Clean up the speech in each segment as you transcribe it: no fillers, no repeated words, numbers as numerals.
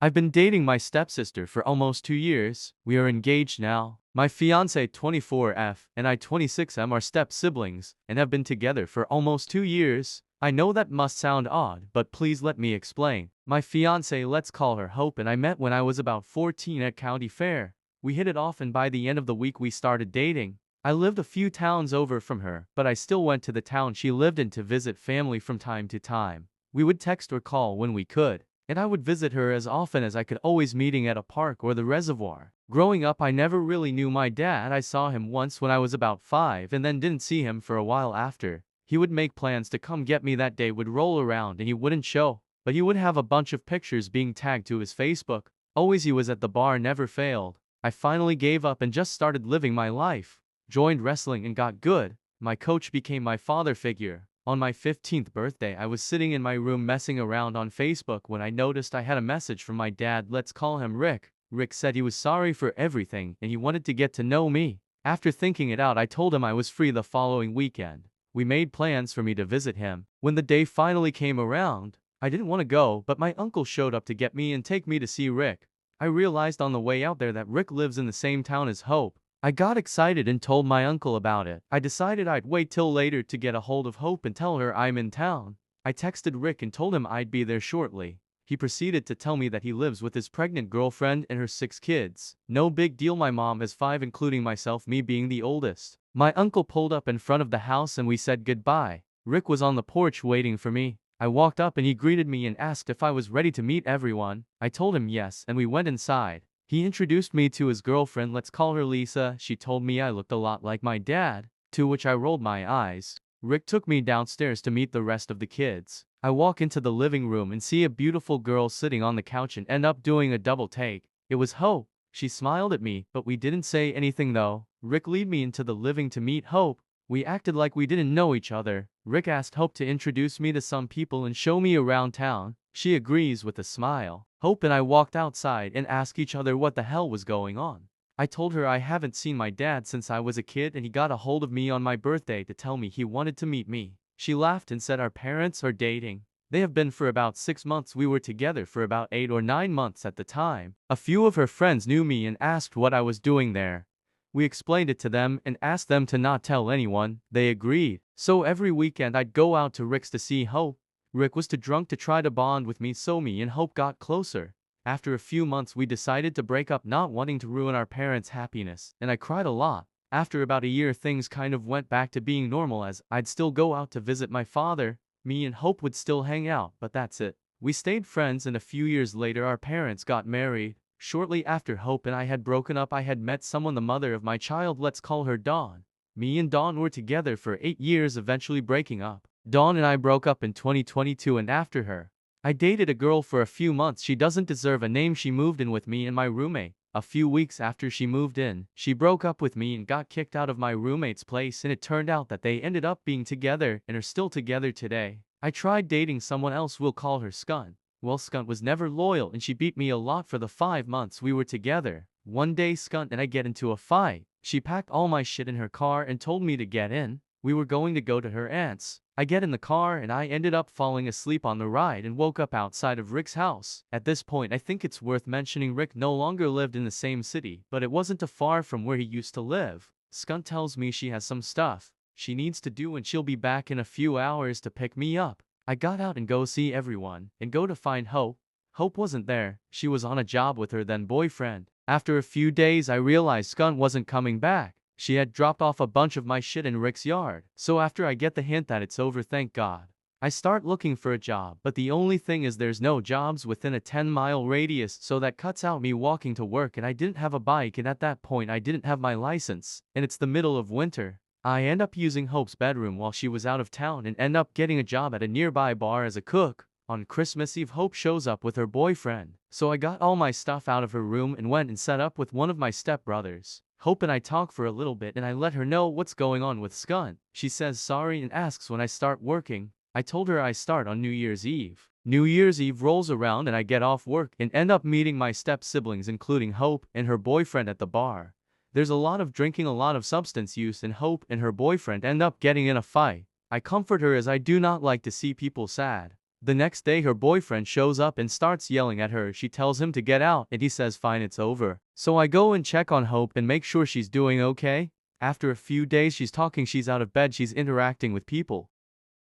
I've been dating my stepsister for almost 2 years. We are engaged now. My fiance 24F and I 26M are step siblings and have been together for almost 2 years. I know that must sound odd, but please let me explain. My fiance, let's call her Hope, and I met when I was about 14 at county fair. We hit it off and by the end of the week we started dating. I lived a few towns over from her, but I still went to the town she lived in to visit family from time to time. We would text or call when we could, and I would visit her as often as I could, always meeting at a park or the reservoir. Growing up, I never really knew my dad. I saw him once when I was about 5 and then didn't see him for a while after. He would make plans to come get me. That day would roll around and he wouldn't show, but he would have a bunch of pictures being tagged to his Facebook. Always he was at the bar, never failed. I finally gave up and just started living my life. Joined wrestling and got good. My coach became my father figure. On my 15th birthday, I was sitting in my room messing around on Facebook when I noticed I had a message from my dad. Let's call him Rick. Rick said he was sorry for everything and he wanted to get to know me. After thinking it out, I told him I was free the following weekend. We made plans for me to visit him. When the day finally came around, I didn't want to go, but my uncle showed up to get me and take me to see Rick. I realized on the way out there that Rick lives in the same town as Hope. I got excited and told my uncle about it. I decided I'd wait till later to get a hold of Hope and tell her I'm in town. I texted Rick and told him I'd be there shortly. He proceeded to tell me that he lives with his pregnant girlfriend and her 6 kids. No big deal, my mom has 5 including myself, me being the oldest. My uncle pulled up in front of the house and we said goodbye. Rick was on the porch waiting for me. I walked up and he greeted me and asked if I was ready to meet everyone. I told him yes and we went inside. He introduced me to his girlfriend, let's call her Lisa. She told me I looked a lot like my dad, to which I rolled my eyes. Rick took me downstairs to meet the rest of the kids. I walk into the living room and see a beautiful girl sitting on the couch and end up doing a double take. It was Hope. She smiled at me, but we didn't say anything though. Rick led me into the living to meet Hope. We acted like we didn't know each other. Rick asked Hope to introduce me to some people and show me around town. She agrees with a smile. Hope and I walked outside and asked each other what the hell was going on. I told her I haven't seen my dad since I was a kid and he got a hold of me on my birthday to tell me he wanted to meet me. She laughed and said our parents are dating. They have been for about 6 months. We were together for about 8 or 9 months at the time. A few of her friends knew me and asked what I was doing there. We explained it to them and asked them to not tell anyone. They agreed. So every weekend I'd go out to Rick's to see Hope. Rick was too drunk to try to bond with me, so me and Hope got closer. After a few months we decided to break up, not wanting to ruin our parents' happiness, and I cried a lot. After about a year things kind of went back to being normal, as I'd still go out to visit my father. Me and Hope would still hang out, but that's it. We stayed friends and a few years later our parents got married. Shortly after Hope and I had broken up, I had met someone, the mother of my child, let's call her Dawn. Me and Dawn were together for 8 years, eventually breaking up. Dawn and I broke up in 2022 and after her, I dated a girl for a few months. She doesn't deserve a name. She moved in with me and my roommate. A few weeks after she moved in, she broke up with me and got kicked out of my roommate's place, and it turned out that they ended up being together and are still together today. I tried dating someone else, we'll call her Skunt. Well, Skunt was never loyal and she beat me a lot for the 5 months we were together. One day Skunt and I get into a fight. She packed all my shit in her car and told me to get in. We were going to go to her aunt's. I get in the car and I ended up falling asleep on the ride and woke up outside of Rick's house. At this point I think it's worth mentioning Rick no longer lived in the same city, but it wasn't too far from where he used to live. Skunt tells me she has some stuff she needs to do and she'll be back in a few hours to pick me up. I got out and go see everyone and go to find Hope. Hope wasn't there. She was on a job with her then boyfriend. After a few days I realized Skunt wasn't coming back. She had dropped off a bunch of my shit in Rick's yard. So after I get the hint that it's over, thank God, I start looking for a job, but the only thing is there's no jobs within a 10-mile radius, so that cuts out me walking to work, and I didn't have a bike, and at that point I didn't have my license, and it's the middle of winter. I end up using Hope's bedroom while she was out of town and end up getting a job at a nearby bar as a cook. On Christmas Eve Hope shows up with her boyfriend, so I got all my stuff out of her room and went and set up with one of my stepbrothers. Hope and I talk for a little bit and I let her know what's going on with Skunt. She says sorry and asks when I start working. I told her I start on New Year's Eve. New Year's Eve rolls around and I get off work and end up meeting my step-siblings, including Hope and her boyfriend, at the bar. There's a lot of drinking, a lot of substance use, and Hope and her boyfriend end up getting in a fight. I comfort her as I do not like to see people sad. The next day her boyfriend shows up and starts yelling at her. She tells him to get out and he says fine, it's over. So I go and check on Hope and make sure she's doing okay. After a few days she's talking, she's out of bed, she's interacting with people.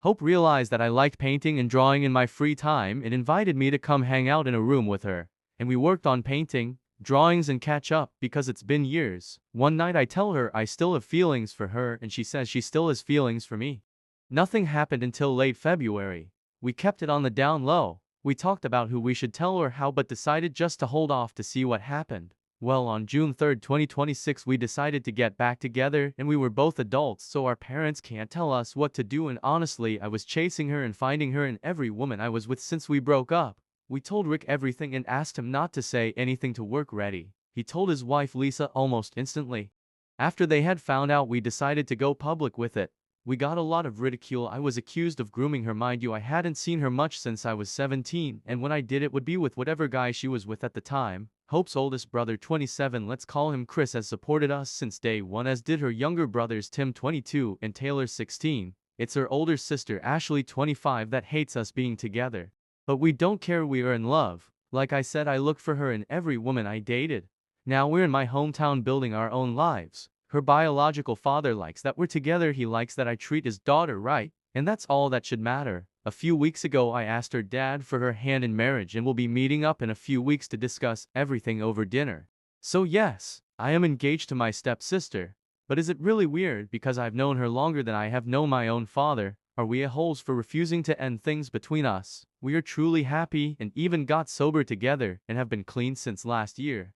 Hope realized that I liked painting and drawing in my free time and invited me to come hang out in a room with her. And we worked on painting, drawings and catch up because it's been years. One night I tell her I still have feelings for her and she says she still has feelings for me. Nothing happened until late February. We kept it on the down low. We talked about who we should tell or how but decided just to hold off to see what happened. Well, on June 3, 2026 we decided to get back together and we were both adults so our parents can't tell us what to do, and honestly I was chasing her and finding her in every woman I was with since we broke up. We told Rick everything and asked him not to say anything to work ready. He told his wife Lisa almost instantly. After they had found out we decided to go public with it. We got a lot of ridicule. I was accused of grooming her. Mind you, I hadn't seen her much since I was 17 and when I did it would be with whatever guy she was with at the time. Hope's oldest brother, 27, let's call him Chris, has supported us since day one, as did her younger brothers Tim, 22, and Taylor, 16. It's her older sister Ashley, 25, that hates us being together. But we don't care, we are in love. Like I said, I look for her in every woman I dated. Now we're in my hometown building our own lives. Her biological father likes that we're together, he likes that I treat his daughter right, and that's all that should matter. A few weeks ago I asked her dad for her hand in marriage and we'll be meeting up in a few weeks to discuss everything over dinner. So yes, I am engaged to my stepsister. But is it really weird because I've known her longer than I have known my own father? Are we a-holes for refusing to end things between us? We are truly happy and even got sober together and have been clean since last year.